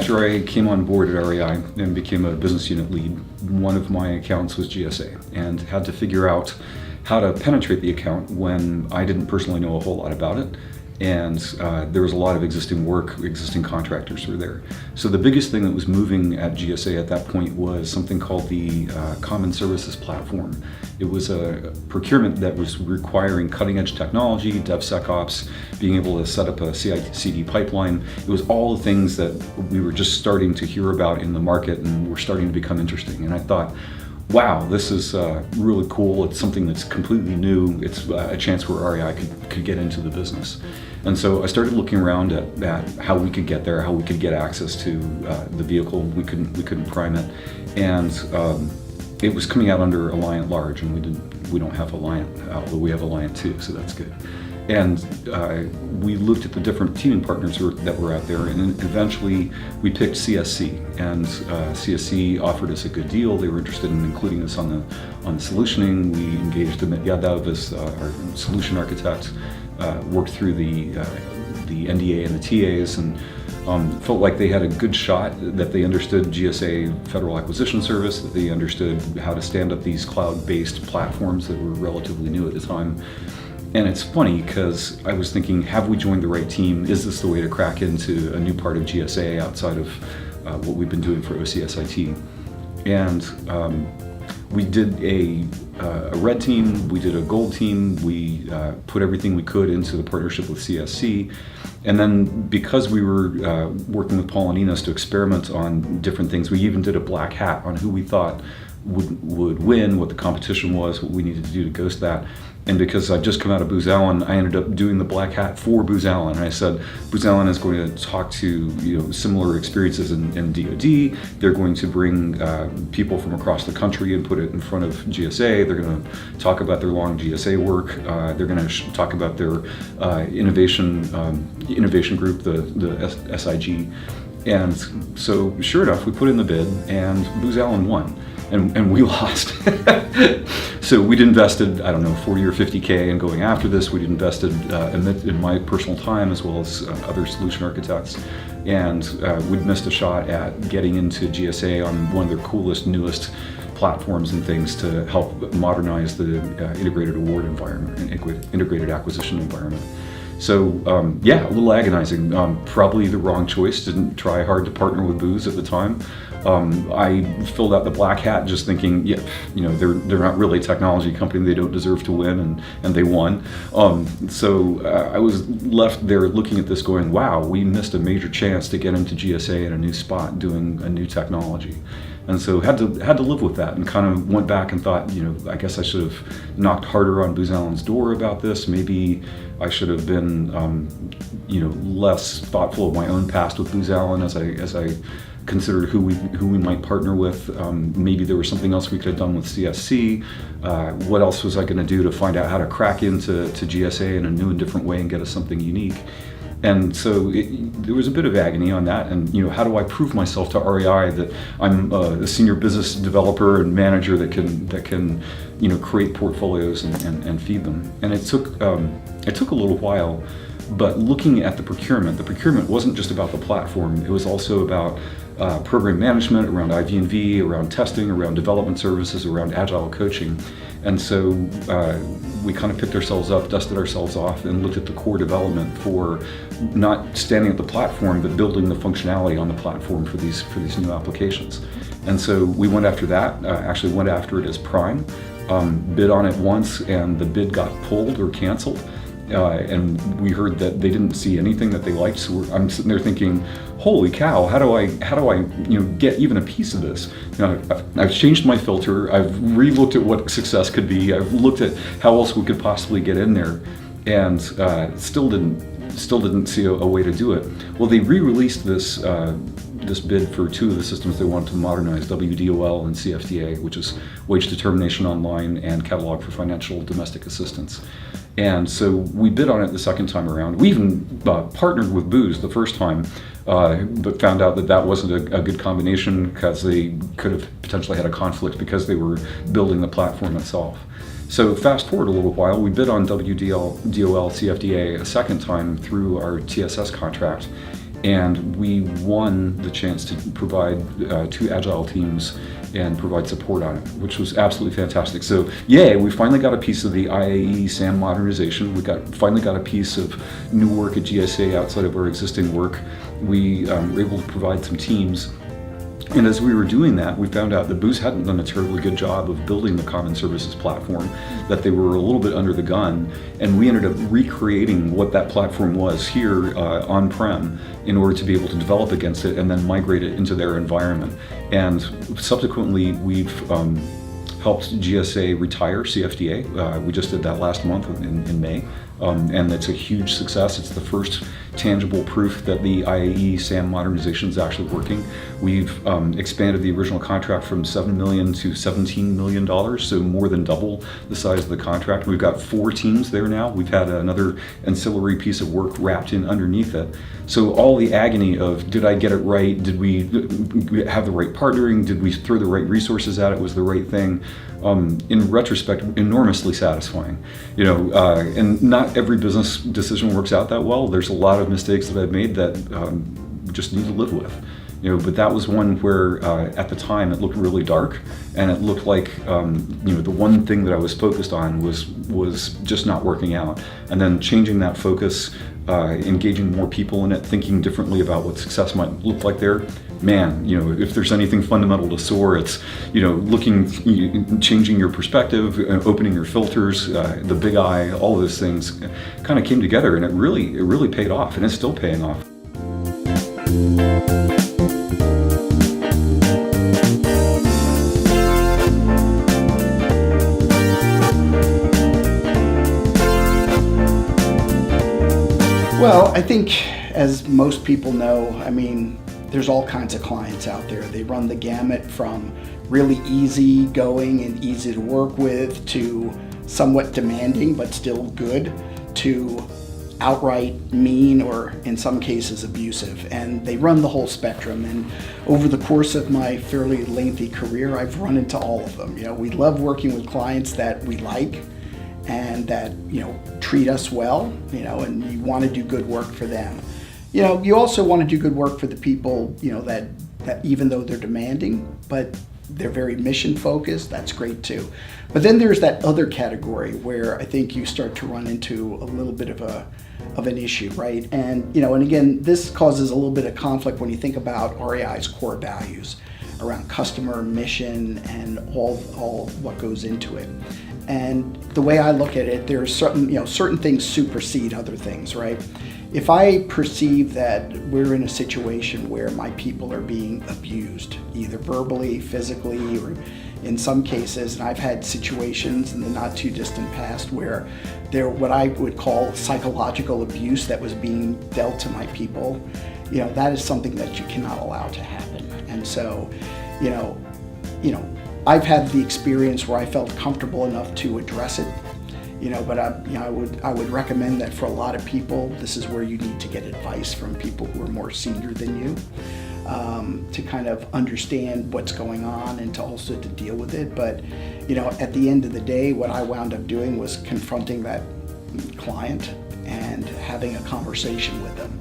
after I came on board at REI and became a business unit lead, one of my accounts was GSA, and had to figure out how to penetrate the account when I didn't personally know a whole lot about it. And there was a lot of existing contractors who were there. So the biggest thing that was moving at GSA at that point was something called the Common Services Platform. It was a procurement that was requiring cutting edge technology, DevSecOps, being able to set up a CI/CD pipeline. It was all the things that we were just starting to hear about in the market and were starting to become interesting. And I thought, wow, this is really cool. It's something that's completely new. It's a chance where REI could get into the business. And so I started looking around at how we could get there, how we could get access to the vehicle. We couldn't prime it, and it was coming out under Alliant Large, and we don't have Alliant, although we have Alliant 2, so that's good. And we looked at the different teaming partners that were out there, and eventually we picked CSC. And CSC offered us a good deal. They were interested in including us on the solutioning. We engaged Amit Yadav as our solution architect, worked through the NDA and the TAs, and felt like they had a good shot, that they understood GSA Federal Acquisition Service, that they understood how to stand up these cloud-based platforms that were relatively new at the time. And it's funny because I was thinking, have we joined the right team? Is this the way to crack into a new part of GSA outside of what we've been doing for OCSIT? And we did a red team, we did a gold team, we put everything we could into the partnership with CSC. And then because we were working with Paul and Ines to experiment on different things, we even did a black hat on who we thought would win, what the competition was, what we needed to do to ghost that. And because I'd just come out of Booz Allen, I ended up doing the black hat for Booz Allen. And I said, Booz Allen is going to talk to similar experiences in DoD. They're going to bring people from across the country and put it in front of GSA. They're going to talk about their long GSA work. They're going to talk about their innovation group, the SIG. And so sure enough, we put in the bid, and Booz Allen won. And we lost. So we'd invested, I don't know, 40 or 50K in going after this. We'd invested in my personal time as well as other solution architects. And we'd missed a shot at getting into GSA on one of their coolest, newest platforms and things to help modernize the integrated award environment and integrated acquisition environment. So yeah, a little agonizing. Probably the wrong choice. Didn't try hard to partner with Booz at the time. I filled out the black hat just thinking, yeah, they're not really a technology company. They don't deserve to win, and they won. So I was left there looking at this going, wow, we missed a major chance to get into GSA in a new spot doing a new technology. And so had to live with that, and kind of went back and thought, I guess I should have knocked harder on Booz Allen's door about this. Maybe I should have been, less thoughtful of my own past with Booz Allen as I considered who we might partner with. Maybe there was something else we could have done with CSC. What else was I going to do to find out how to crack into GSA in a new and different way and get us something unique? And so there was a bit of agony on that, and how do I prove myself to REI that I'm a senior business developer and manager that can create portfolios and feed them. And it took a little while, but looking at the procurement wasn't just about the platform. It was also about program management, around IV&V, around testing, around development services, around agile coaching. And so we kind of picked ourselves up, dusted ourselves off, and looked at the core development for not standing at the platform, but building the functionality on the platform for these new applications. And so we went after that, actually went after it as Prime, bid on it once, and the bid got pulled or canceled. And we heard that they didn't see anything that they liked. So I'm sitting there thinking, holy cow, how do I get even a piece of this? I've changed my filter. I've re-looked at what success could be. I've looked at how else we could possibly get in there, and still didn't see a way to do it. Well, they re-released this bid for two of the systems they wanted to modernize, WDOL and CFDA, which is Wage Determination Online and Catalog for Financial Domestic Assistance. And so we bid on it the second time around. We even partnered with Booz the first time, but found out that wasn't a good combination because they could have potentially had a conflict because they were building the platform itself. So fast forward a little while, we bid on WDOL CFDA a second time through our TSS contract. and we won the chance to provide 2 agile teams and provide support on it, which was absolutely fantastic. So yay, we finally got a piece of the IAE SAM modernization. We finally got a piece of new work at GSA outside of our existing work. We were able to provide some teams. And as we were doing that, we found out that Booz hadn't done a terribly good job of building the common services platform, that they were a little bit under the gun, and we ended up recreating what that platform was here on-prem in order to be able to develop against it and then migrate it into their environment. And subsequently, we've helped GSA retire CFDA. We just did that last month in May. And it's a huge success. It's the first tangible proof that the IAE SAM modernization is actually working. We've expanded the original contract from $7 million to $17 million, so more than double the size of the contract. We've got 4 teams there now. We've had another ancillary piece of work wrapped in underneath it. So all the agony of, did I get it right? Did we have the right partnering? Did we throw the right resources at it? Was the right thing? In retrospect, enormously satisfying. And not every business decision works out that well. There's a lot of mistakes that I've made that we just need to live with. But that was one where at the time it looked really dark, and it looked like the one thing that I was focused on was just not working out. And then changing that focus, engaging more people in it, thinking differently about what success might look like there. Man, if there's anything fundamental to SOAR, it's changing your perspective, opening your filters, the big eye, all of those things kind of came together, and it really paid off, and it's still paying off. Well, I think, as most people know, there's all kinds of clients out there. They run the gamut from really easy going and easy to work with to somewhat demanding but still good to outright mean or in some cases abusive. And they run the whole spectrum. And over the course of my fairly lengthy career, I've run into all of them. We love working with clients that we like and that treat us well, and you want to do good work for them. You also want to do good work for the people, that even though they're demanding, but they're very mission focused, that's great too. But then there's that other category where I think you start to run into a little bit of an issue, right? And, and again, this causes a little bit of conflict when you think about REI's core values around customer, mission, and all what goes into it. And the way I look at it, there's certain things supersede other things, right? If I perceive that we're in a situation where my people are being abused, either verbally, physically, or in some cases, and I've had situations in the not too distant past where there what I would call psychological abuse that was being dealt to my people, that is something that you cannot allow to happen. And so, I've had the experience where I felt comfortable enough to address it. But I would recommend that for a lot of people, this is where you need to get advice from people who are more senior than you, to kind of understand what's going on and to also to deal with it. But at the end of the day, what I wound up doing was confronting that client and having a conversation with them.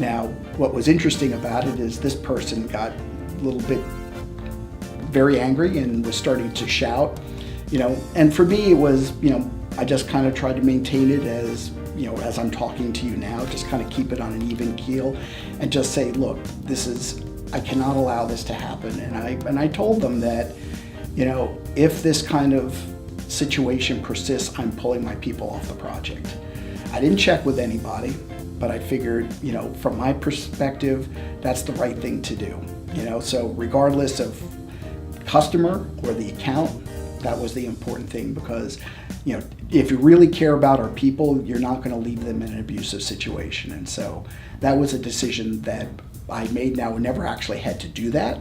Now, what was interesting about it is this person got a little bit very angry and was starting to shout, and for me it was, I just kind of tried to maintain it as I'm talking to you now, just kind of keep it on an even keel and just say, look, I cannot allow this to happen. And I told them that, if this kind of situation persists, I'm pulling my people off the project. I didn't check with anybody, but I figured, from my perspective, that's the right thing to do. So regardless of customer or the account, that was the important thing, because if you really care about our people, you're not going to leave them in an abusive situation. And so that was a decision that I made. Now, I never actually had to do that,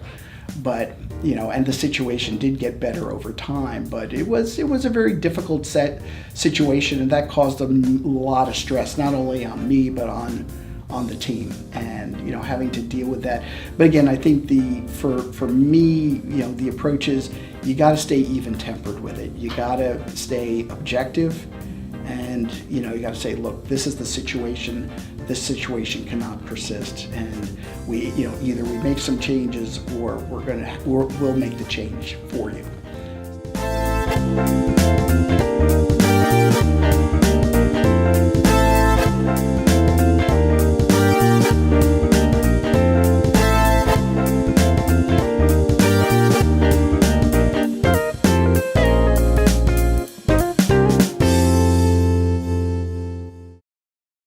but and the situation did get better over time, but it was a very difficult situation, and that caused a lot of stress, not only on me but on the team, and having to deal with that. But again, I think for me, the approach is you got to stay even tempered with it. You got to stay objective And you got to say, look, this is the situation. This situation cannot persist, and we, either we make some changes or we'll make the change for you.